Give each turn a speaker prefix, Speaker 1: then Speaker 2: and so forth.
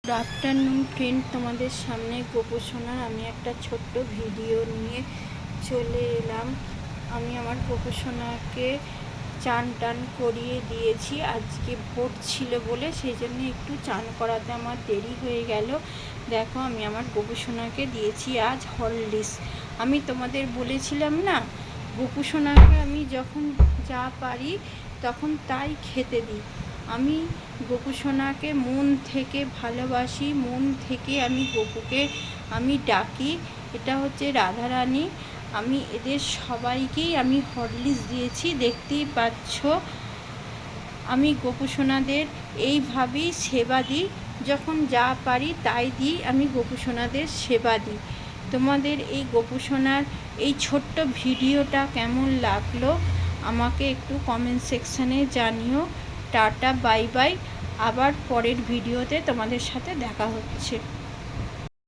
Speaker 1: Good afternoon friend, তোমাদের সামনে গোপোষণার আমি একটা ছোট্ট ভিডিও নিয়ে চলে এলাম। আমি আমার গোপোষণাকে চান টান করিয়ে দিয়েছি। আজকে ভোট ছিল বলে সেই জন্য একটু চান করাতে আমার দেরি হয়ে গেল। দেখো, আমি আমার গোপোষণাকে দিয়েছি আজ হরলিক্স। আমি তোমাদের বলেছিলাম না, গোপোষণাকে আমি যখন যা পারি তখন তাই খেতে দিই। আমি গোপুসোনাকে মন থেকে ভালোবাসি, মন থেকে আমি গোপুকে ডাকি। এটা হচ্ছে রাধারানী। আমি এদের সবাইকেই আমি হরলিক্স দিয়েছি, দেখতেই পাচ্ছ। আমি গোপুসোনাদের এইভাবেই সেবা দিই, যখন যা পারি তাই দিই। আমি গোপুসোনাদের সেবা দিই। তোমাদের এই গোপুসোনার এই ছোট্ট ভিডিওটা কেমন লাগলো আমাকে একটু কমেন্ট সেকশানে জানিও। Tata, bye bye. আবার পরের ভিডিওতে তোমাদের সাথে দেখা হচ্ছে।